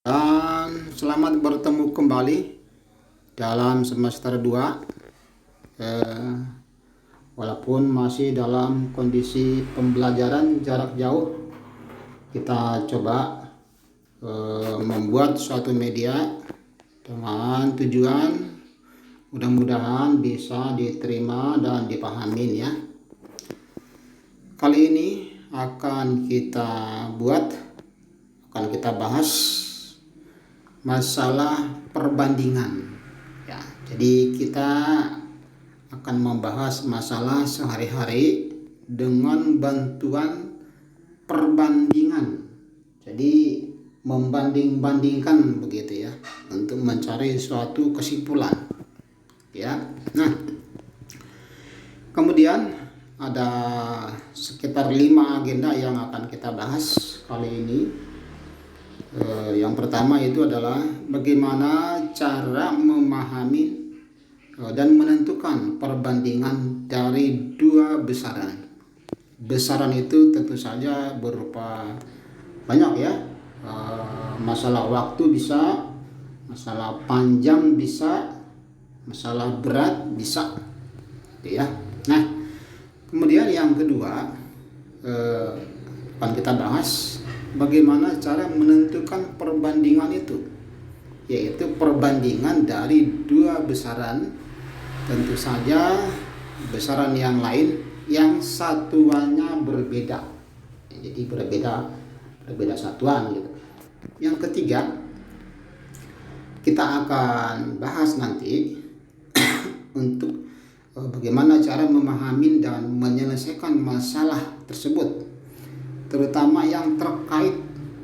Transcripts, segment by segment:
Dan selamat bertemu kembali dalam semester 2. Walaupun masih dalam kondisi pembelajaran jarak jauh, kita coba membuat suatu media dengan tujuan mudah-mudahan bisa diterima dan dipahamin ya. Kali ini akan kita bahas masalah perbandingan ya. Jadi kita akan membahas masalah sehari-hari dengan bantuan perbandingan. Jadi membanding-bandingkan begitu ya, untuk mencari suatu kesimpulan ya. Nah, kemudian ada sekitar 5 agenda yang akan kita bahas kali ini. Yang pertama itu adalah bagaimana cara memahami dan menentukan perbandingan dari dua besaran. Besaran itu tentu saja berupa banyak ya, masalah waktu bisa, masalah panjang bisa, masalah berat bisa, ya. Nah, kemudian yang kedua akan kita bahas bagaimana cara menentukan perbandingan itu, yaitu perbandingan dari dua besaran, tentu saja besaran yang lain yang satuannya berbeda, jadi berbeda satuan gitu. Yang ketiga, kita akan bahas nanti untuk bagaimana cara memahami dan menyelesaikan masalah tersebut, terutama yang terkait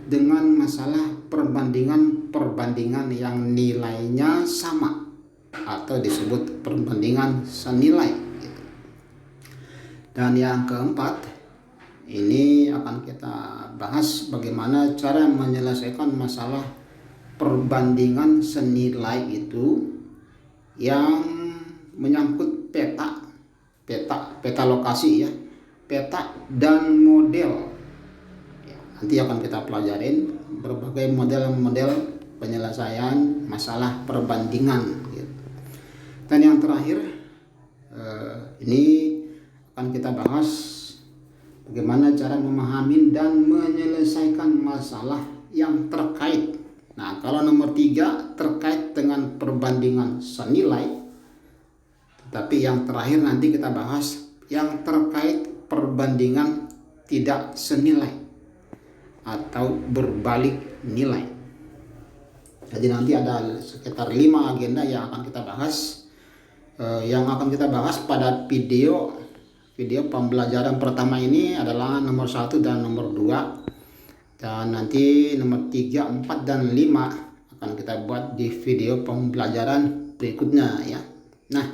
dengan masalah perbandingan yang nilainya sama atau disebut perbandingan senilai gitu. Dan yang keempat, ini akan kita bahas bagaimana cara menyelesaikan masalah perbandingan senilai itu yang menyangkut peta lokasi ya, peta dan model. Nanti akan kita pelajarin berbagai model-model penyelesaian masalah perbandingan gitu. Dan yang terakhir, ini akan kita bahas bagaimana cara memahami dan menyelesaikan masalah yang terkait. Nah, kalau nomor 3 terkait dengan perbandingan senilai, tapi yang terakhir nanti kita bahas yang terkait perbandingan tidak senilai atau berbalik nilai. Jadi nanti ada sekitar 5 agenda yang akan kita bahas, yang akan kita bahas pada video pembelajaran pertama ini adalah nomor 1 dan nomor 2, dan nanti nomor 3, 4 dan 5 akan kita buat di video pembelajaran berikutnya ya. Nah,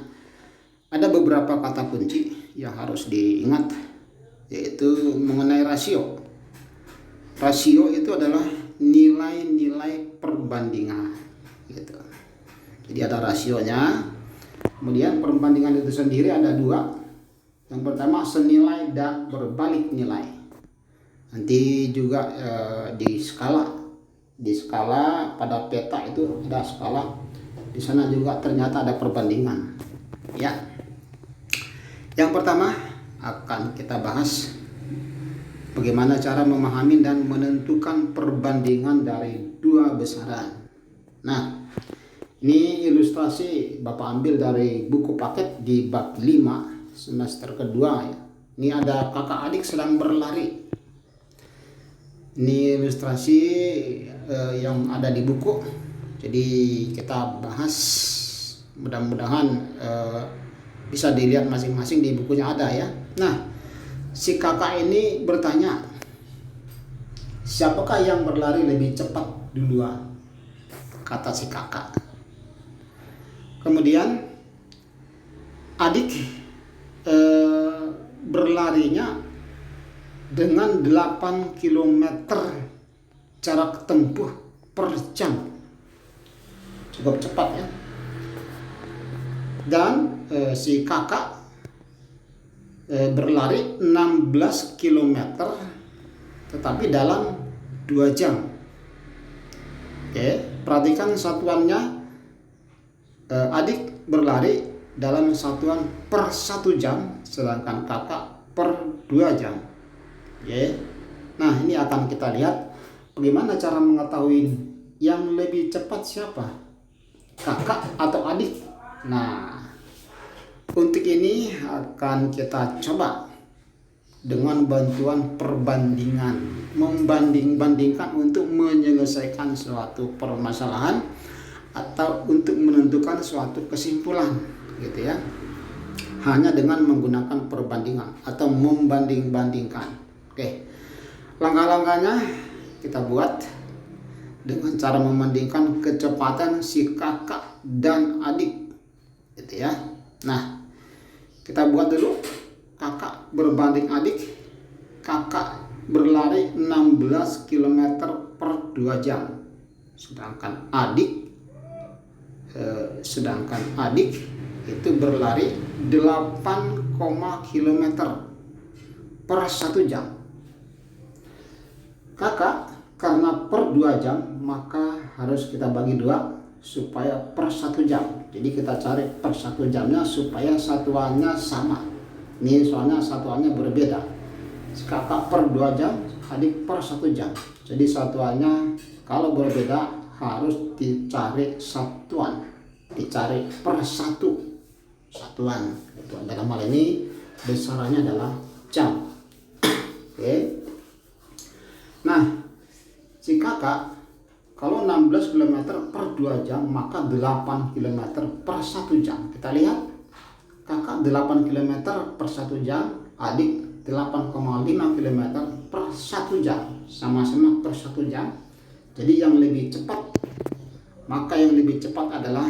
ada beberapa kata kunci yang harus diingat, yaitu mengenai rasio. Rasio itu adalah nilai-nilai perbandingan gitu. Jadi ada rasionya. Kemudian perbandingan itu sendiri ada 2. Yang pertama senilai dan berbalik nilai. Nanti juga di skala pada peta itu ada skala. Di sana juga ternyata ada perbandingan. Ya. Yang pertama akan kita bahas bagaimana cara memahami dan menentukan perbandingan dari dua besaran. Nah, ini ilustrasi Bapak ambil dari buku paket di bab 5 semester kedua ya. Ini ada kakak adik sedang berlari. Ini ilustrasi yang ada di buku. Jadi kita bahas, mudah-mudahan bisa dilihat masing-masing di bukunya ada ya. Nah, si kakak ini bertanya, siapakah yang berlari lebih cepat duluan? Kata si kakak. Kemudian adik berlarinya dengan 8 km jarak tempuh per jam. Cukup cepat ya. Dan si kakak berlari 16 km tetapi dalam 2 jam. Oke, perhatikan satuannya. Adik berlari dalam satuan per 1 jam, sedangkan kakak per 2 jam. Oke. Nah, ini akan kita lihat bagaimana cara mengetahui yang lebih cepat siapa, kakak atau adik. Nah, untuk ini akan kita coba dengan bantuan perbandingan, membanding-bandingkan untuk menyelesaikan suatu permasalahan atau untuk menentukan suatu kesimpulan, gitu ya. Hanya dengan menggunakan perbandingan atau membanding-bandingkan. Oke. Langkah-langkahnya kita buat dengan cara membandingkan kecepatan si kakak dan adik, gitu ya. Nah, kita buat dulu kakak berbanding adik. Kakak berlari 16 km per 2 jam, sedangkan adik itu berlari 8, km per 1 jam. Kakak karena per 2 jam maka harus kita bagi 2 supaya per 1 jam. Jadi kita cari per 1 jamnya supaya satuannya sama. Ini soalnya satuannya berbeda. Kakak per 2 jam, adik per 1 jam. Jadi satuannya kalau berbeda harus dicari satuan, dicari per satuan. Itu dalam hal ini besarannya adalah jam. Oke. Nah, si kakak kalau 16 km per 2 jam maka 8 km per 1 jam. Kita lihat kakak 8 km per 1 jam, adik 8,5 km per 1 jam, sama-sama per 1 jam. Jadi yang lebih cepat, maka yang lebih cepat adalah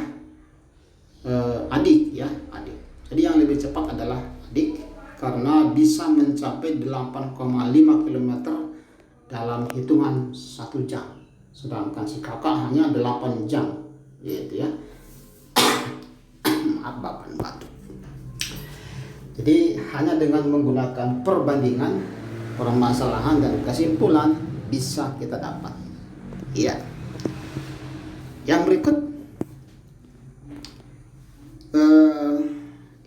adik ya, adik. Jadi yang lebih cepat adalah adik karena bisa mencapai 8,5 km dalam hitungan 1 jam. Sedangkan si kakak hanya 8 jam, gitu ya. Maaf batuk. Jadi hanya dengan menggunakan perbandingan permasalahan dan kesimpulan bisa kita dapat. Iya. Yang berikut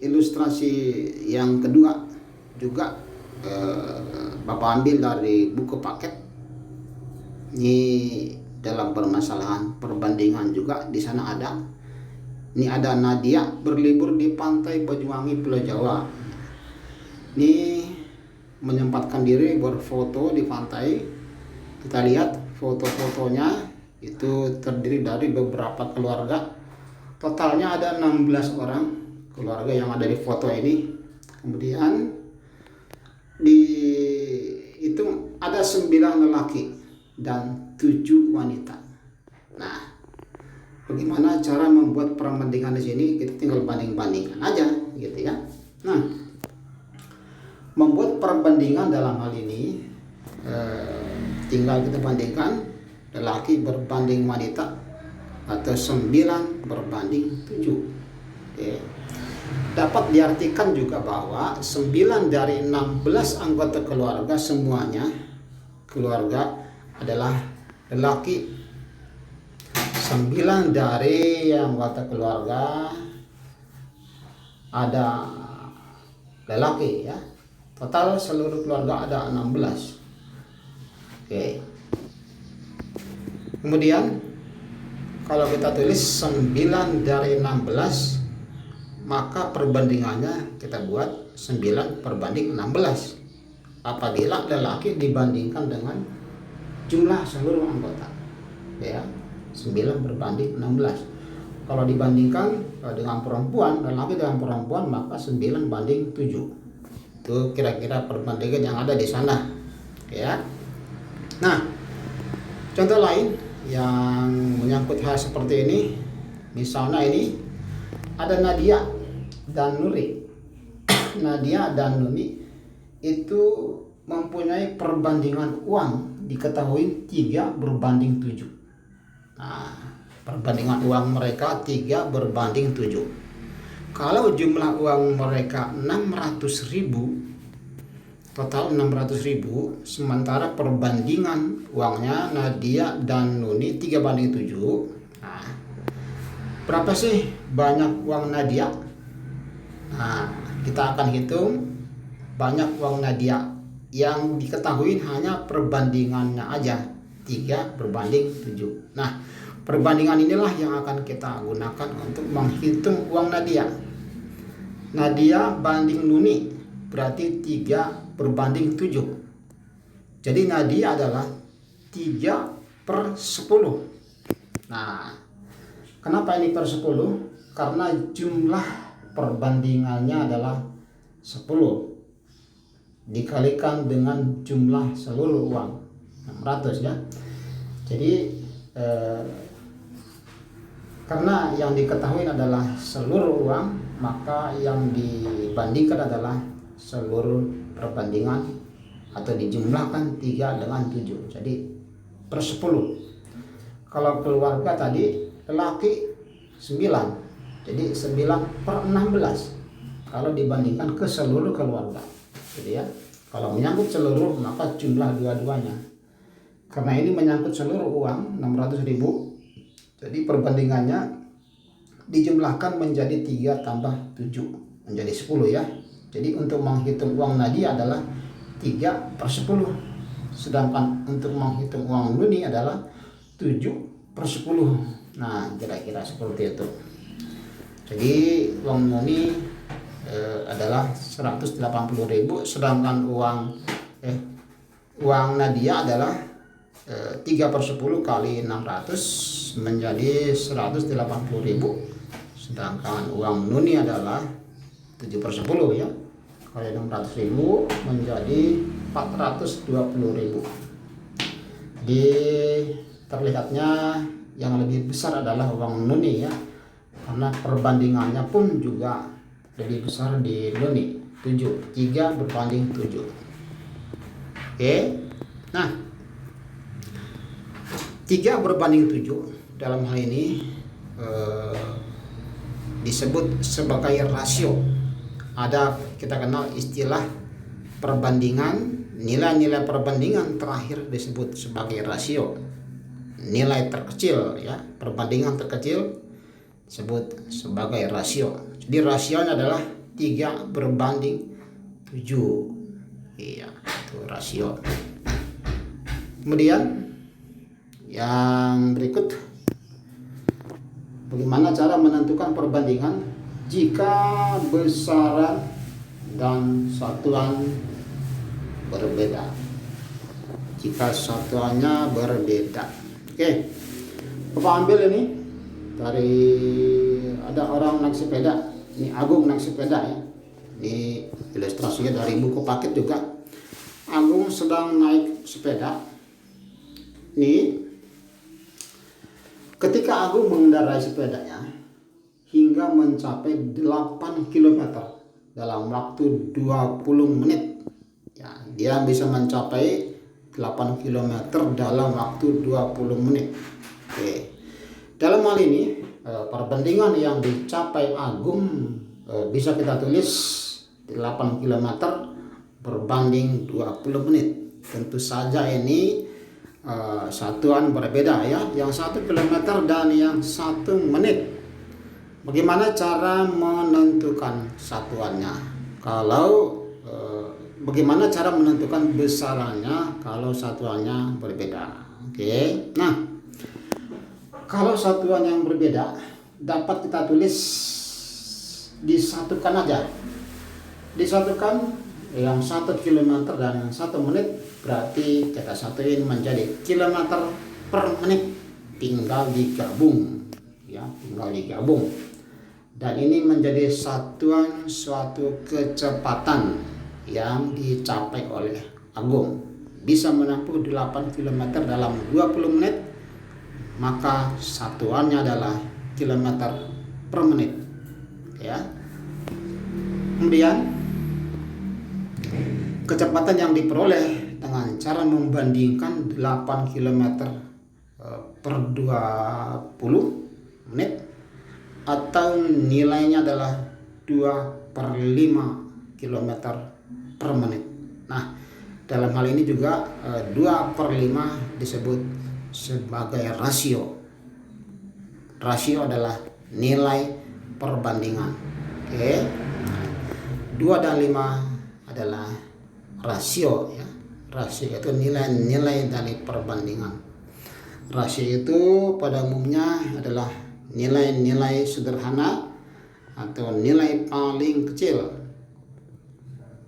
ilustrasi yang kedua juga Bapak ambil dari buku paket. Ini dalam permasalahan perbandingan juga di sana ada. Ini ada Nadia berlibur di pantai Banyuwangi, Pulau Jawa. Ini menyempatkan diri berfoto di pantai. Kita lihat foto-fotonya itu terdiri dari beberapa keluarga. Totalnya ada 16 orang keluarga yang ada di foto ini. Kemudian itu ada 9 lelaki dan 7 wanita. Nah, bagaimana cara membuat perbandingan di sini? Kita tinggal banding-bandingkan aja, gitu ya. Nah, membuat perbandingan dalam hal ini tinggal kita bandingkan lelaki berbanding wanita atau 9 berbanding 7. Oke. Dapat diartikan juga bahwa 9 dari 16 anggota keluarga semuanya keluarga adalah lelaki. 9 dari anggota keluarga ada lelaki ya. Total seluruh keluarga ada 16. Oke. Kemudian kalau kita tulis 9 dari 16, maka perbandingannya kita buat 9 perbanding 16 apabila lelaki dibandingkan dengan jumlah seluruh anggota ya, 9 berbanding 16. Kalau dibandingkan dengan perempuan, lelaki dengan perempuan, maka 9 banding 7. Itu kira-kira perbandingan yang ada di sana ya. Nah, contoh lain yang menyangkut hal seperti ini, misalnya ini ada Nadia dan Nuri. Nadia dan Nuri itu mempunyai perbandingan uang diketahui 3 berbanding 7. Nah, perbandingan uang mereka 3 berbanding 7. Kalau jumlah uang mereka 600.000, total 600.000, sementara perbandingan uangnya Nadia dan Nuni 3:7. Nah, berapa sih banyak uang Nadia? Nah, kita akan hitung banyak uang Nadia. Yang diketahui hanya perbandingannya aja, 3:7. Nah, perbandingan inilah yang akan kita gunakan untuk menghitung uang Nadia. Nadia banding Nuni berarti 3:7. Jadi Nadia adalah 3/10. Nah, kenapa ini per 10? Karena jumlah perbandingannya adalah 10 dikalikan dengan jumlah seluruh uang 600 ya. Jadi karena yang diketahui adalah seluruh uang, maka yang dibandingkan adalah seluruh perbandingan atau dijumlahkan 3/7. Jadi per 10. Kalau keluarga tadi lelaki 9, jadi 9/16 kalau dibandingkan ke seluruh keluarga. Jadi ya, kalau menyangkut seluruh maka jumlah dua-duanya. Karena ini menyangkut seluruh uang 600.000, jadi perbandingannya dijumlahkan menjadi 3+7 menjadi 10 ya. Jadi untuk menghitung uang Nadia adalah 3/10, sedangkan untuk menghitung uang Nuni adalah 7/10. Nah, kira-kira seperti itu. Jadi uang Nuni adalah 180.000, sedangkan uang Nadia adalah 3/10 kali 600 menjadi 180.000, sedangkan uang Nuni adalah 7/10 ya, kali 600.000 menjadi 420.000. Di terlihatnya yang lebih besar adalah uang Nuni ya, karena perbandingannya pun juga lebih besar di Nuni, 3/7. Oke. Nah, 3/7 dalam hal ini disebut sebagai rasio. Ada, kita kenal istilah perbandingan, nilai-nilai perbandingan terakhir disebut sebagai rasio. Nilai terkecil ya, perbandingan terkecil disebut sebagai rasio. Jadi rasionya adalah 3/7. Iya, itu rasio. Kemudian yang berikut, bagaimana cara menentukan perbandingan jika besaran dan satuan berbeda. Jika satuannya berbeda. Oke. Bapak ambil ini dari, ada orang naik sepeda. Ini Agung naik sepeda ya. Ini ilustrasinya dari buku paket juga. Agung sedang naik sepeda. Ini ketika Agung mengendarai sepedanya hingga mencapai 8 km dalam waktu 20 menit. Ya, dia bisa mencapai 8 km dalam waktu 20 menit. Oke. Dalam hal ini perbandingan yang dicapai Agung bisa kita tulis 8 km berbanding 20 menit. Tentu saja ini satuan berbeda ya, yang 1 km dan yang 1 menit. Bagaimana cara menentukan satuannya? Bagaimana cara menentukan besarannya kalau satuannya berbeda? Oke. Nah, kalau satuan yang berbeda dapat kita tulis disatukan aja. Disatukan yang 1 km dan yang 1 menit, berarti kita satuin menjadi kilometer per menit. Tinggal digabung ya, tinggal digabung. Dan ini menjadi satuan suatu kecepatan yang dicapai oleh Agung. Bisa menempuh 8 km dalam 20 menit, maka satuannya adalah kilometer per menit ya. Kemudian kecepatan yang diperoleh dengan cara membandingkan 8 km per 20 menit atau nilainya adalah 2/5 km per menit. Nah, dalam hal ini juga 2/5 disebut sebagai rasio. Rasio adalah nilai perbandingan. Oke. 2 dan 5 adalah rasio ya. Rasio itu nilai-nilai dari perbandingan. Rasio itu pada umumnya adalah nilai-nilai sederhana atau nilai paling kecil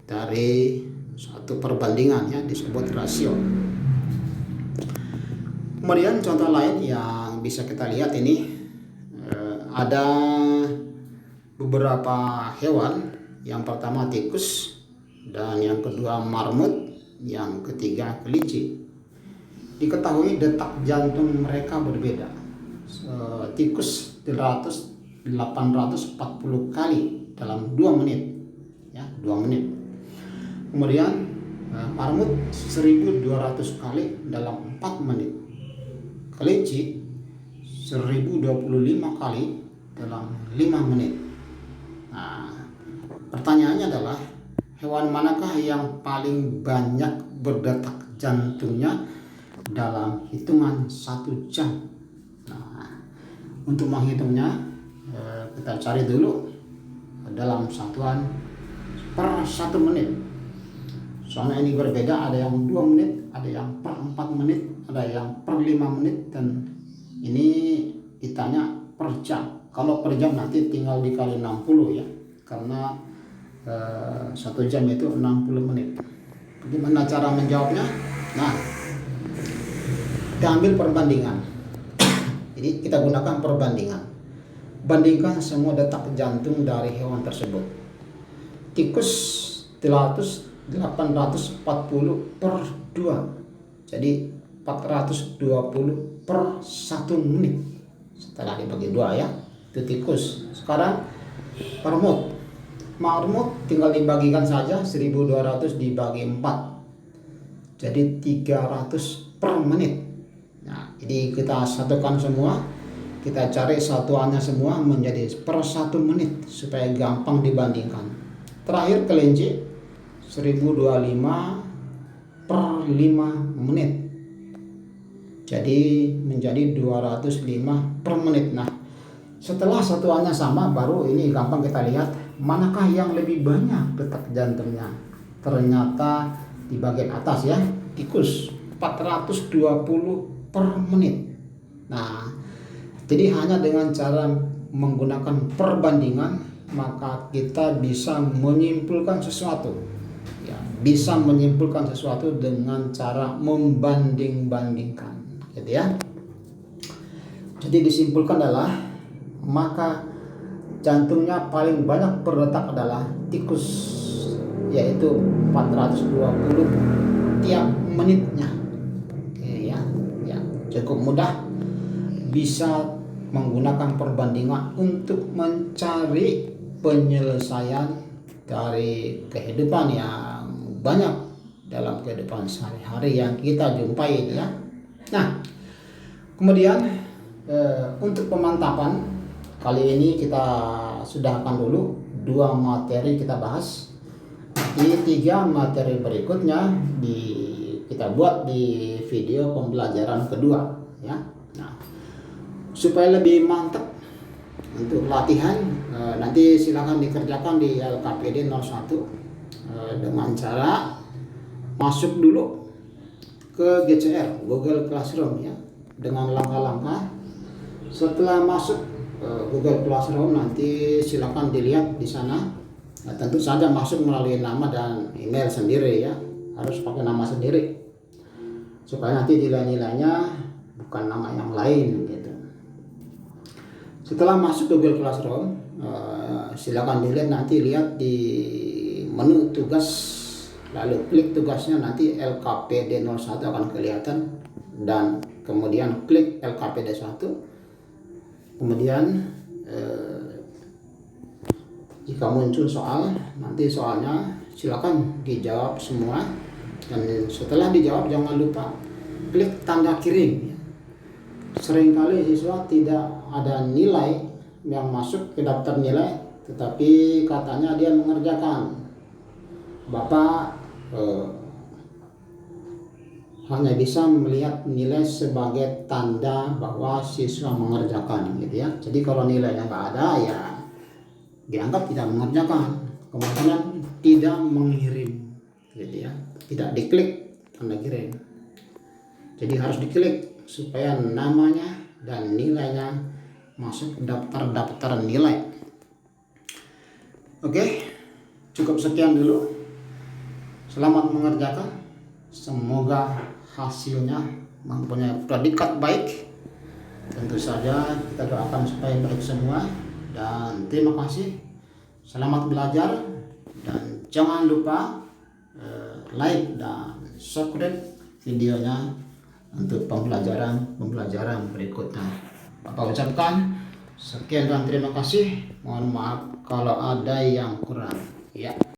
dari suatu perbandingan ya, disebut rasio. Kemudian contoh lain yang bisa kita lihat ini, ada beberapa hewan. Yang pertama tikus, dan yang kedua marmut, yang ketiga kelinci. Diketahui detak jantung mereka berbeda. Tikus 840 kali dalam 2 menit ya, 2 menit. Kemudian marmut 1200 kali dalam 4 menit. Kelinci 1025 kali dalam 5 menit. Nah, pertanyaannya adalah hewan manakah yang paling banyak berdetak jantungnya dalam hitungan 1 jam? Nah, untuk menghitungnya kita cari dulu dalam satuan per 1 menit. Soalnya ini berbeda, ada yang 2 menit, ada yang per 4 menit, ada yang per 5 menit, dan ini ditanya per jam. Kalau per jam nanti tinggal dikali 60 ya, karena 1 jam itu 60 menit. Bagaimana cara menjawabnya? Nah, kita ambil perbandingan. Jadi kita gunakan perbandingan. Bandingkan semua detak jantung dari hewan tersebut. Tikus 840 per 2. Jadi 420 per 1 menit. Setelah dibagi 2 ya, itu tikus. Sekarang marmut tinggal dibagikan saja, 1200 dibagi 4. Jadi 300 per menit. Nah, jadi kita satukan semua, kita cari satuannya semua menjadi per 1 menit supaya gampang dibandingkan. Terakhir kelinci 1025 per 5 menit. Jadi menjadi 205 per menit. Nah, setelah satuannya sama, baru ini gampang kita lihat manakah yang lebih banyak detak jantungnya. Ternyata di bagian atas ya, tikus 420 per menit. Nah, jadi hanya dengan cara menggunakan perbandingan maka kita bisa menyimpulkan sesuatu ya, bisa menyimpulkan sesuatu dengan cara membanding-bandingkan gitu ya. Jadi disimpulkan adalah maka jantungnya paling banyak berdetak adalah tikus, yaitu 420 tiap menitnya. Oke ya, cukup mudah, bisa menggunakan perbandingan untuk mencari penyelesaian dari kehidupan yang banyak dalam kehidupan sehari-hari yang kita jumpai ya. Nah, kemudian untuk pemantapan kali ini kita sudahkan dulu 2 materi kita bahas. Di 3 materi berikutnya kita buat di video pembelajaran kedua ya. Nah, supaya lebih mantap untuk latihan, nanti silakan dikerjakan di LKPD 01 dengan cara masuk dulu ke GCR, Google Classroom ya, dengan langkah-langkah. Setelah masuk Google Classroom nanti silakan dilihat di sana. Nah, tentu saja masuk melalui nama dan email sendiri ya, harus pakai nama sendiri supaya nanti nilai-nilainya bukan nama yang lain gitu. Setelah masuk Google Classroom, silakan dilihat, nanti lihat di menu tugas, lalu klik tugasnya, nanti LKPD 01 akan kelihatan, dan kemudian klik LKPD 1. Kemudian jika muncul soal, nanti soalnya silakan dijawab semua, dan setelah dijawab jangan lupa klik tanda kirim. Seringkali siswa tidak ada nilai yang masuk ke daftar nilai, tetapi katanya dia mengerjakan. Bapak eh, hanya bisa melihat nilai sebagai tanda bahwa siswa mengerjakan gitu ya. Jadi kalau nilainya nggak ada ya dianggap tidak mengerjakan, kemungkinan tidak mengirim gitu ya, tidak diklik tanda kirim. Jadi harus diklik supaya namanya dan nilainya masuk daftar nilai. Oke, cukup sekian dulu. Selamat mengerjakan. Semoga hasilnya mempunyai predikat baik. Tentu saja kita doakan supaya baik semua. Dan terima kasih. Selamat belajar. Dan jangan lupa like dan subscribe videonya untuk pembelajaran berikutnya. Bapak ucapkan sekian dan terima kasih. Mohon maaf kalau ada yang kurang. Ya.